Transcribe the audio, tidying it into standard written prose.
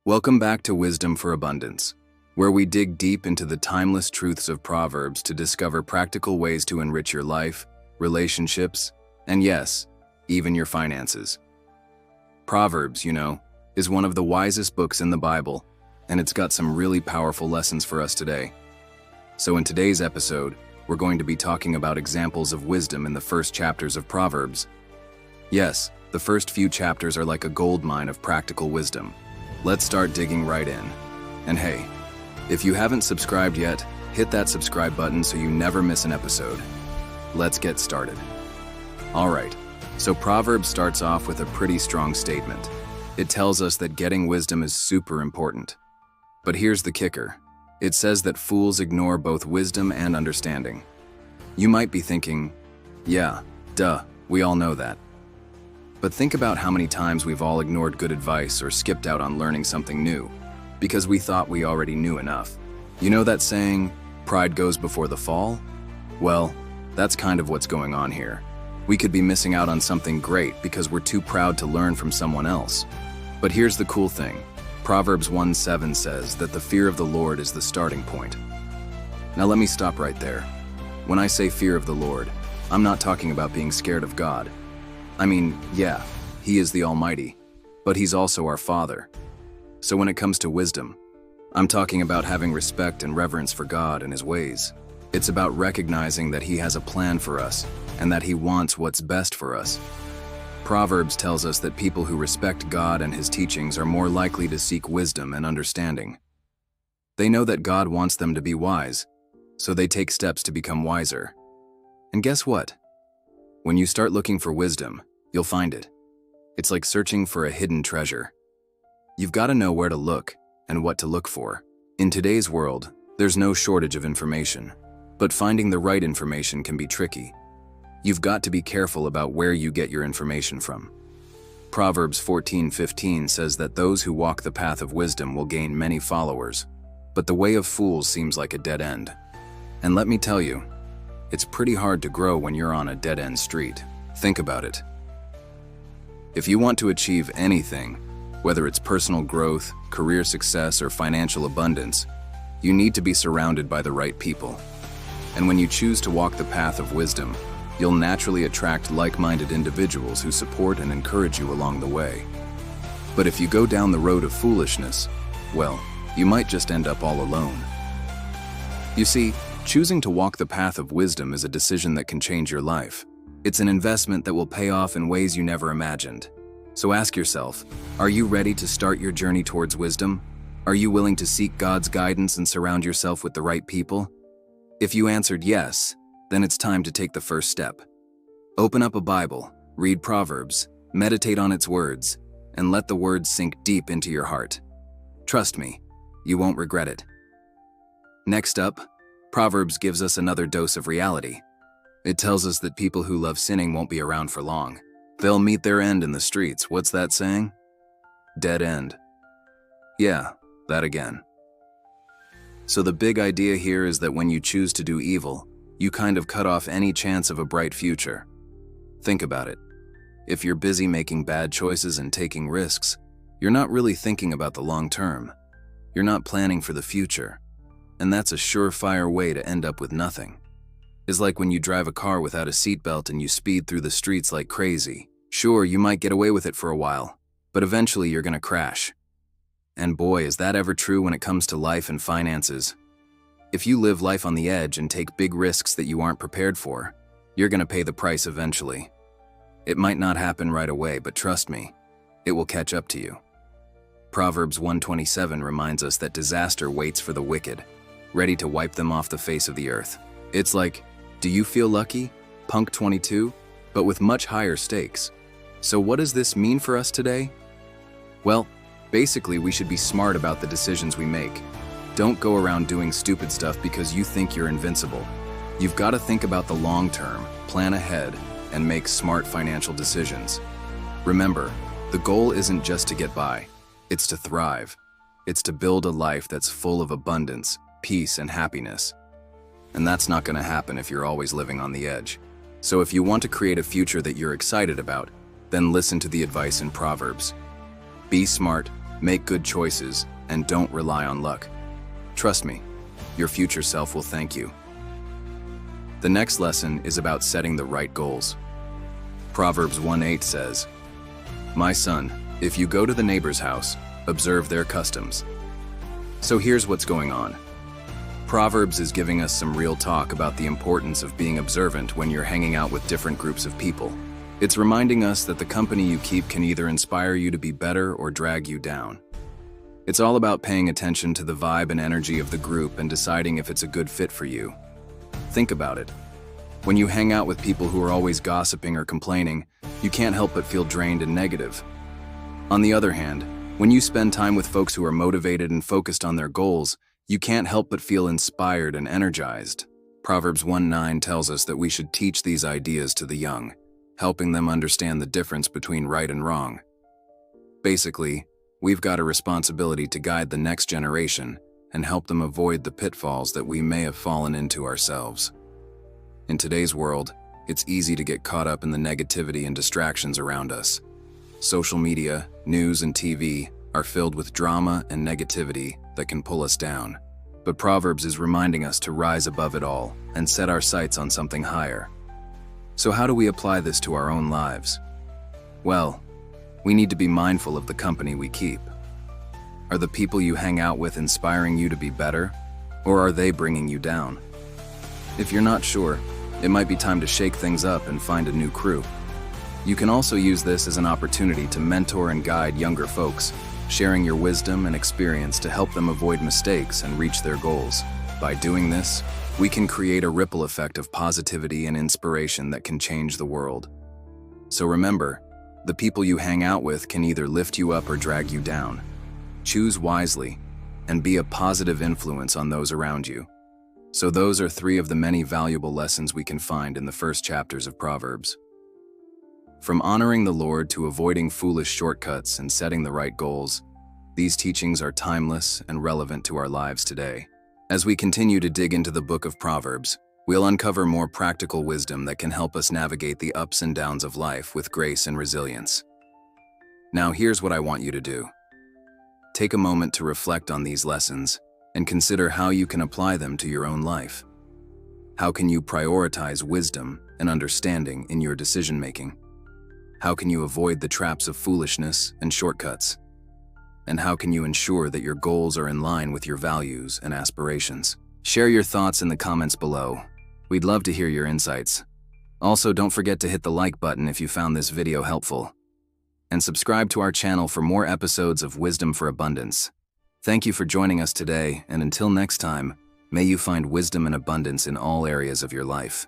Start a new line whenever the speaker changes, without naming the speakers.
Welcome back to Wisdom for Abundance, where we dig deep into the timeless truths of Proverbs to discover practical ways to enrich your life, relationships, and yes, even your finances. Proverbs, is one of the wisest books in the Bible, and it's got some really powerful lessons for us today. So in today's episode, we're going to be talking about examples of wisdom in the first chapters of Proverbs. Yes, the first few chapters are like a gold mine of practical wisdom. Let's start digging right in. And hey, if you haven't subscribed yet, hit that subscribe button so you never miss an episode. Let's get started. Alright, so Proverbs starts off with a pretty strong statement. It tells us that getting wisdom is super important. But here's the kicker. It says that fools ignore both wisdom and understanding. You might be thinking, yeah, duh, we all know that. But think about how many times we've all ignored good advice or skipped out on learning something new because we thought we already knew enough. You know that saying, pride goes before the fall? Well, that's kind of what's going on here. We could be missing out on something great because we're too proud to learn from someone else. But here's the cool thing. Proverbs 1:7 says that the fear of the Lord is the starting point. Now let me stop right there. When I say fear of the Lord, I'm not talking about being scared of God. I mean, yeah, He is the Almighty, but He's also our Father. So when it comes to wisdom, I'm talking about having respect and reverence for God and His ways. It's about recognizing that He has a plan for us and that He wants what's best for us. Proverbs tells us that people who respect God and His teachings are more likely to seek wisdom and understanding. They know that God wants them to be wise, so they take steps to become wiser. And guess what? When you start looking for wisdom, you'll find it. It's like searching for a hidden treasure. You've got to know where to look and what to look for. In today's world, there's no shortage of information, but finding the right information can be tricky. You've got to be careful about where you get your information from. Proverbs 14:15 says that those who walk the path of wisdom will gain many followers, but the way of fools seems like a dead end. And let me tell you, it's pretty hard to grow when you're on a dead-end street. Think about it. If you want to achieve anything, whether it's personal growth, career success, or financial abundance, you need to be surrounded by the right people. And when you choose to walk the path of wisdom, you'll naturally attract like-minded individuals who support and encourage you along the way. But if you go down the road of foolishness, well, you might just end up all alone. You see, choosing to walk the path of wisdom is a decision that can change your life. It's an investment that will pay off in ways you never imagined. So ask yourself, are you ready to start your journey towards wisdom? Are you willing to seek God's guidance and surround yourself with the right people? If you answered yes, then it's time to take the first step. Open up a Bible, read Proverbs, meditate on its words, and let the words sink deep into your heart. Trust me, you won't regret it. Next up, Proverbs gives us another dose of reality. It tells us that people who love sinning won't be around for long. They'll meet their end in the streets. What's that saying? Dead end. Yeah, that again. So the big idea here is that when you choose to do evil, you kind of cut off any chance of a bright future. Think about it. If you're busy making bad choices and taking risks, you're not really thinking about the long term. You're not planning for the future. And that's a surefire way to end up with nothing. It's like when you drive a car without a seatbelt and you speed through the streets like crazy. Sure, you might get away with it for a while, but eventually you're gonna crash. And boy, is that ever true when it comes to life and finances. If you live life on the edge and take big risks that you aren't prepared for, you're gonna pay the price eventually. It might not happen right away, but trust me, it will catch up to you. Proverbs 1:27 reminds us that disaster waits for the wicked, ready to wipe them off the face of the earth. It's like, do you feel lucky? Punk 22, but with much higher stakes. So what does this mean for us today? Well, basically we should be smart about the decisions we make. Don't go around doing stupid stuff because you think you're invincible. You've got to think about the long term, plan ahead, and make smart financial decisions. Remember, the goal isn't just to get by, it's to thrive. It's to build a life that's full of abundance, peace, and happiness. And that's not going to happen if you're always living on the edge. So if you want to create a future that you're excited about, then listen to the advice in Proverbs. Be smart, make good choices, and don't rely on luck. Trust me, your future self will thank you. The next lesson is about setting the right goals. Proverbs 1:8 says, "My son, if you go to the neighbor's house, observe their customs." So here's what's going on. Proverbs is giving us some real talk about the importance of being observant when you're hanging out with different groups of people. It's reminding us that the company you keep can either inspire you to be better or drag you down. It's all about paying attention to the vibe and energy of the group and deciding if it's a good fit for you. Think about it. When you hang out with people who are always gossiping or complaining, you can't help but feel drained and negative. On the other hand, when you spend time with folks who are motivated and focused on their goals, you can't help but feel inspired and energized. Proverbs 1:9 tells us that we should teach these ideas to the young, helping them understand the difference between right and wrong. Basically, we've got a responsibility to guide the next generation and help them avoid the pitfalls that we may have fallen into ourselves. In today's world, it's easy to get caught up in the negativity and distractions around us. Social media, news, and TV are filled with drama and negativity that can pull us down. But Proverbs is reminding us to rise above it all and set our sights on something higher. So how do we apply this to our own lives? Well, we need to be mindful of the company we keep. Are the people you hang out with inspiring you to be better, or are they bringing you down? If you're not sure, it might be time to shake things up and find a new crew. You can also use this as an opportunity to mentor and guide younger folks, sharing your wisdom and experience to help them avoid mistakes and reach their goals. By doing this, we can create a ripple effect of positivity and inspiration that can change the world. So remember, the people you hang out with can either lift you up or drag you down. Choose wisely and be a positive influence on those around you. So those are 3 of the many valuable lessons we can find in the first chapters of Proverbs. From honoring the Lord to avoiding foolish shortcuts and setting the right goals, these teachings are timeless and relevant to our lives today. As we continue to dig into the book of Proverbs, we'll uncover more practical wisdom that can help us navigate the ups and downs of life with grace and resilience. Now here's what I want you to do. Take a moment to reflect on these lessons and consider how you can apply them to your own life. How can you prioritize wisdom and understanding in your decision-making? How can you avoid the traps of foolishness and shortcuts? And how can you ensure that your goals are in line with your values and aspirations? Share your thoughts in the comments below. We'd love to hear your insights. Also, don't forget to hit the like button if you found this video helpful. And subscribe to our channel for more episodes of Wisdom for Abundance. Thank you for joining us today, and until next time, may you find wisdom and abundance in all areas of your life.